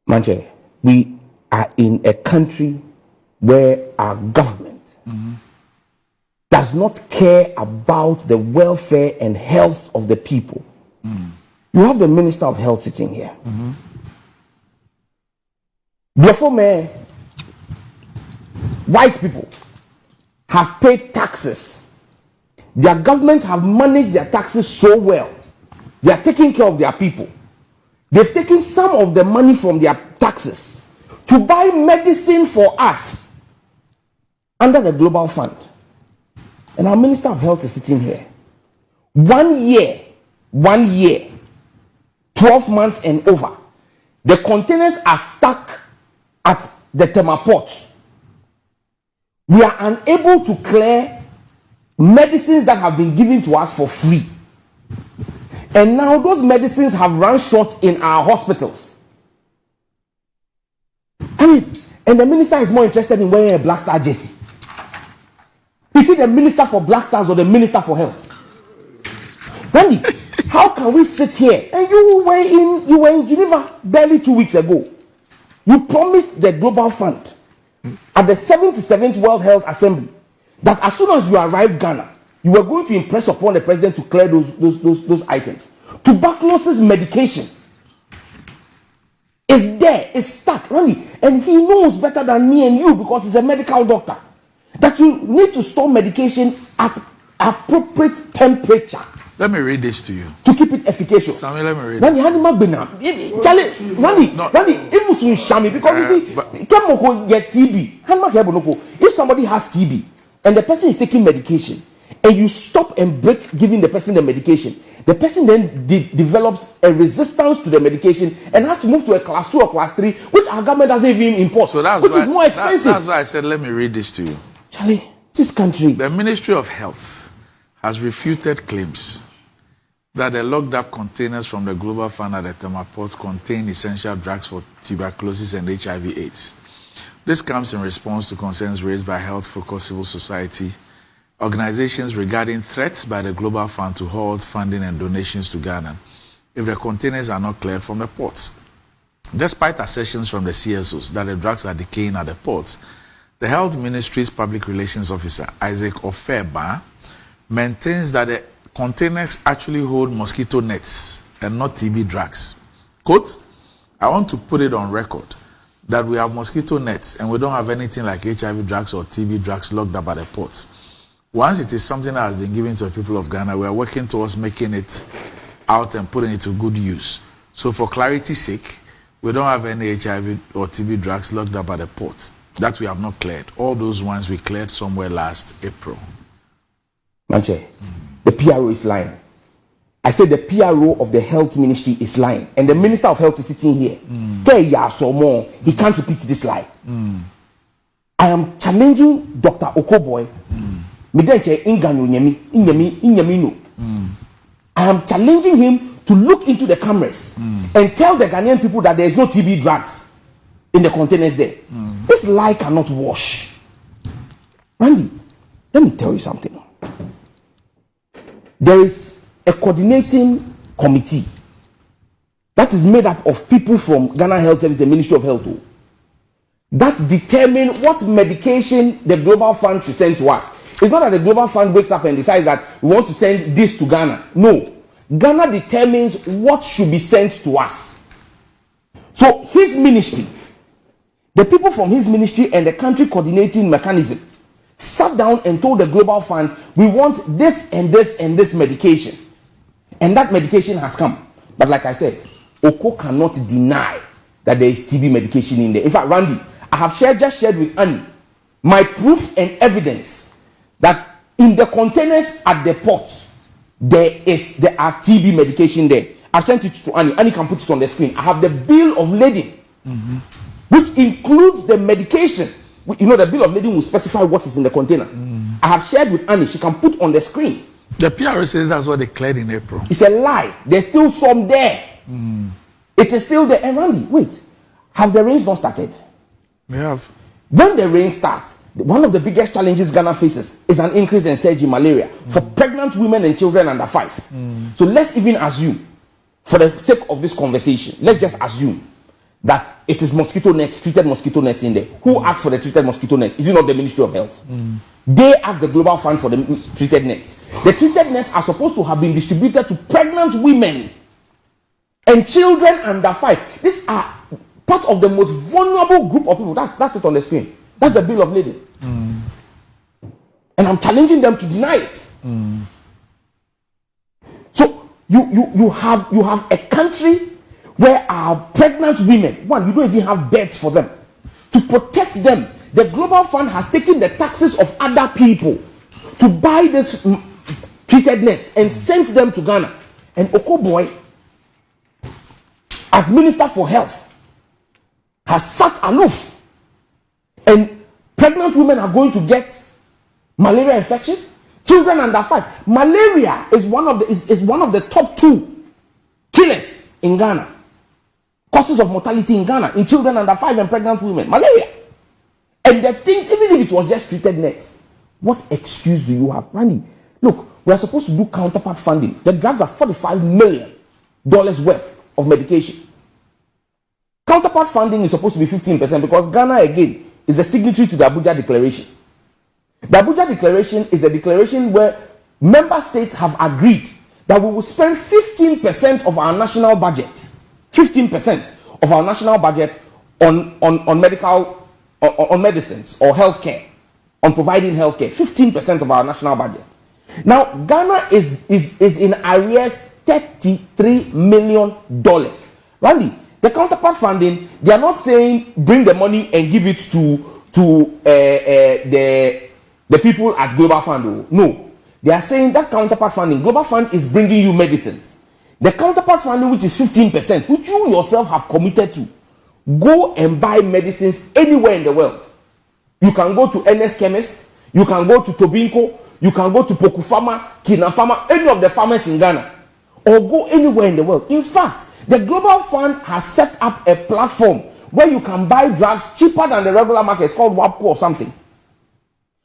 Manche, we are in a country where our government does not care about the welfare and health of the people. You have the Minister of Health sitting here. Before me, white people have paid taxes. Their government have managed their taxes so well. They are taking care of their people. They've taken some of the money from their taxes to buy medicine for us under the Global Fund. And our Minister of Health is sitting here. 1 year, 12 months and over. The containers are stuck at the Tema port. We are unable to clear medicines that have been given to us for free. And now those medicines have run short in our hospitals. And the minister is more interested in wearing a Black Star jersey. Is he the minister for Black Stars or the minister for health? Randy, how can we sit here and you were in Geneva barely 2 weeks ago? You promised the Global Fund at the 77th World Health Assembly that as soon as you arrived Ghana, you were going to impress upon the president to clear those items. Tuberculosis medication is there, it's stuck, Randy, and he knows better than me and you because he's a medical doctor that you need to store medication at appropriate temperature. Let me read this to you. To keep it efficacious. Sammy, let me read Randy, Randy, Shami, because you see, TB. If somebody has TB and the person is taking medication and you stop and break giving the person the medication, the person then develops a resistance to the medication and has to move to a class 2 or class 3, which our government doesn't even import, so which is more expensive. That's why I said, let me read this to you. Charlie, this country. The Ministry of Health has refuted claims that the locked up containers from the Global Fund at the Tema Port contain essential drugs for tuberculosis and HIV/AIDS. This comes in response to concerns raised by health-focused civil society organizations regarding threats by the Global Fund to halt funding and donations to Ghana if the containers are not cleared from the ports. Despite assertions from the CSOs that the drugs are decaying at the ports, the Health Ministry's Public Relations Officer, Isaac Ofeba, maintains that the containers actually hold mosquito nets and not TB drugs. Quote, I want to put it on record that we have mosquito nets and we don't have anything like HIV drugs or TB drugs locked up at the ports. Once it is something that has been given to the people of Ghana, we are working towards making it out and putting it to good use. So for clarity's sake, we don't have any HIV or TB drugs locked up at the port that we have not cleared. All those ones we cleared somewhere last April. Manche, the PRO is lying. I said the PRO of the Health Ministry is lying. And the Minister of Health is sitting here. He can't repeat this lie. I am challenging Dr. Okoe Boye. I am challenging him to look into the cameras and tell the Ghanaian people that there is no TB drugs in the containers there. This lie cannot wash. Randy, let me tell you something. There is a coordinating committee that is made up of people from Ghana Health Service and Ministry of Health that determine what medication the Global Fund should send to us. It's not that the Global Fund wakes up and decides that we want to send this to Ghana. No. Ghana determines what should be sent to us. So his ministry, the people from his ministry and the country coordinating mechanism sat down and told the Global Fund, we want this and this and this medication. And that medication has come. But like I said, Okoe cannot deny that there is TB medication in there. In fact, Randy, I have just shared with Annie my proof and evidence that in the containers at the port, there are TB medication there. I've sent it to Annie. Annie can put it on the screen. I have the bill of lading, which includes the medication. You know, the bill of lading will specify what is in the container. I have shared with Annie. She can put on the screen. The PRO says that's what they cleared in April. It's a lie. There's still some there. It is still there. And Randy, wait. Have the rains not started? We have. When the rain starts, one of the biggest challenges Ghana faces is an increase in surge in malaria for pregnant women and children under 5. So let's even assume, for the sake of this conversation, let's just assume that it is mosquito nets, treated mosquito nets in there. Who asked for the treated mosquito nets? Is it not the Ministry of Health? They asked the Global Fund for the treated nets. The treated nets are supposed to have been distributed to pregnant women and children under 5. These are part of the most vulnerable group of people. That's it on the screen. That's the bill of lading. And I'm challenging them to deny it. So you have a country where our pregnant women, one, you don't even have beds for them. To protect them, the Global Fund has taken the taxes of other people to buy this treated nets and sent them to Ghana. And Okoe Boye, as Minister for Health, has sat aloof. And pregnant women are going to get malaria infection. Children under 5. Malaria is one of the top 2 killers in Ghana. Causes of mortality in Ghana in children under 5 and pregnant women. Malaria. And the things, even if it was just treated nets, what excuse do you have? Randy, look, we are supposed to do counterpart funding. The drugs are $45 million worth of medication. Counterpart funding is supposed to be 15% because Ghana, again, is a signatory to the Abuja Declaration. The Abuja Declaration is a declaration where member states have agreed that we will spend 15% of our national budget, 15% of our national budget on medical, on medicines or healthcare, on providing healthcare, 15% of our national budget. Now, Ghana is in arrears $33 million. Randy, the counterpart funding, they are not saying bring the money and give it to the people at Global Fund. No, they are saying that counterpart funding, Global Fund is bringing you medicines. The counterpart funding, which is 15%, which you yourself have committed to, go and buy medicines anywhere in the world. You can go to NS Chemist, you can go to Tobinco, you can go to Poku Pharma, Kina Pharma, any of the pharmacies in Ghana, or go anywhere in the world. In fact, the Global Fund has set up a platform where you can buy drugs cheaper than the regular market. It's called WAPCO or something.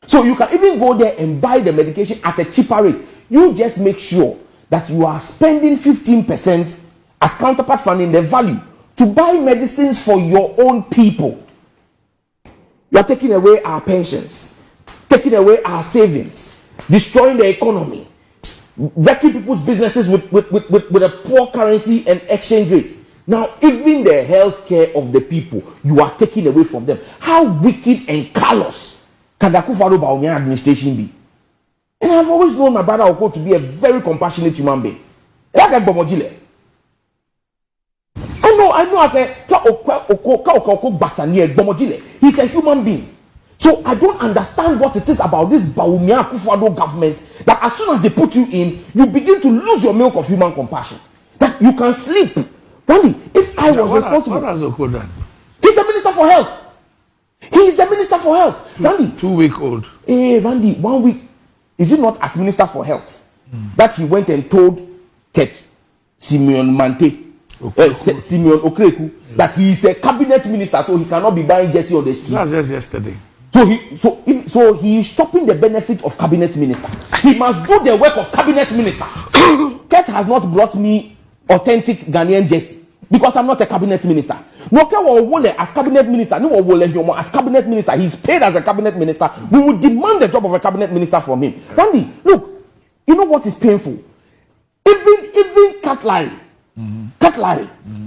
So you can even go there and buy the medication at a cheaper rate. You just make sure that you are spending 15% as counterpart funding, the value, to buy medicines for your own people. You are taking away our pensions, taking away our savings, destroying the economy, wrecking people's businesses with a poor currency and exchange rate. Now, even the health care of the people, you are taking away from them. How wicked and callous can the Akufo-Addo Bawumia administration be? And I've always known my brother Okoe to be a very compassionate human being. Like a Bomojile. I know. He's a human being. So I don't understand what it is about this Bawumia Akufo-Addo government that as soon as they put you in, you begin to lose your milk of human compassion. That you can sleep. Randy, if I was responsible. What has Okoe done? He's the Minister for Health. He is the Minister for Health. Randy. 2-week-old. Hey, Randy, 1 week. Is it not as Minister for Health that he went and told Ket Simeon Mante, Simeon Okreku, that he is a cabinet minister, so he cannot be buying jersey on the street? That's just yesterday. So he is stopping the benefit of cabinet minister. He must do the work of cabinet minister. Ket has not brought me authentic Ghanaian jersey because I'm not a cabinet minister. As cabinet minister, as cabinet minister, he's paid as a cabinet minister. We will demand the job of a cabinet minister from him. Randy, look, you know what is painful? Even cutlery,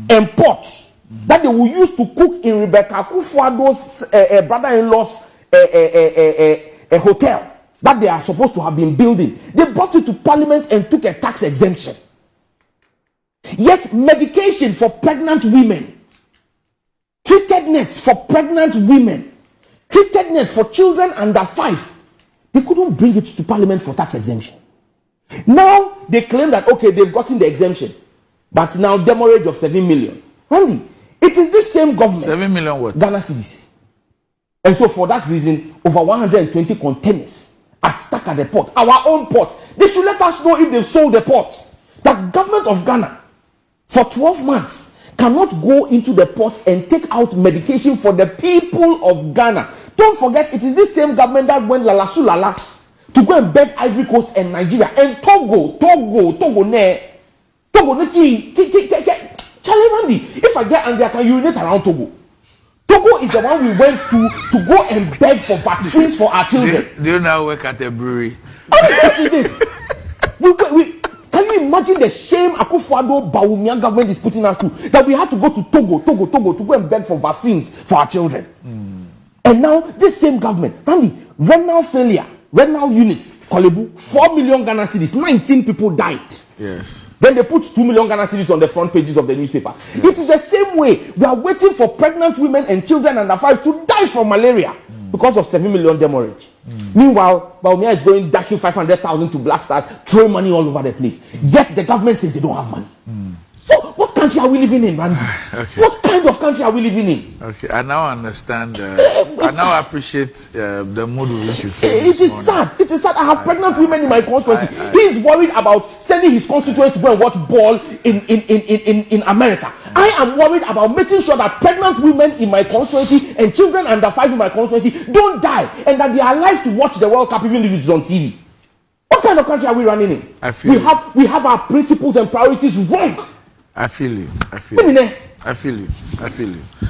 and pots that they will use to cook in Rebecca Akufo-Addo's brother-in-law's a hotel that they are supposed to have been building. They brought it to Parliament and took a tax exemption. Yet medication for pregnant women, treated nets for pregnant women, treated nets for children under 5, they couldn't bring it to Parliament for tax exemption. Now they claim that okay, they've gotten the exemption, but now demurrage of 7 million. Randy, it is this same government. 7 million what? Ghana cedis. And so for that reason, over 120 containers are stuck at the port. Our own port. They should let us know if they've sold the port. That government of Ghana, for 12 months, cannot go into the port and take out medication for the people of Ghana. Don't forget, it is this same government that went Lala to go and beg Ivory Coast and Nigeria and Togo Charlie Randy, if I get angry, I can urinate around Togo. Togo is the one we went to go and beg for vaccines for our children. Do you now work at a brewery? What is this? Can you imagine the shame Akufo-Addo Bawumia government is putting us through? That we had to go to Togo to go and beg for vaccines for our children. And now this same government, Randy, renal units, Kolebu, 4 million Ghana cedis, 19 people died. Yes. Then they put 2 million Ghana cedis on the front pages of the newspaper. Yes. It is the same way. We are waiting for pregnant women and children under 5 to die from malaria because of 7 million demurrage. Meanwhile, Bawumia is going dashing 500,000 to Black Stars, throwing money all over the place. Yet the government says they don't have money. So what country are we living in, Randy? Okay. What kind of country are we living in? Okay, I now understand. I now appreciate the mood with which you came. It is sad. It is sad. I have pregnant women in my constituency. He is worried about sending his constituents to go and watch ball in America. I am worried about making sure that pregnant women in my constituency and children under 5 in my constituency don't die and that they are alive to watch the World Cup even if it is on TV. What kind of country are we running in? We have our principles and priorities wrong. I feel you. I feel you.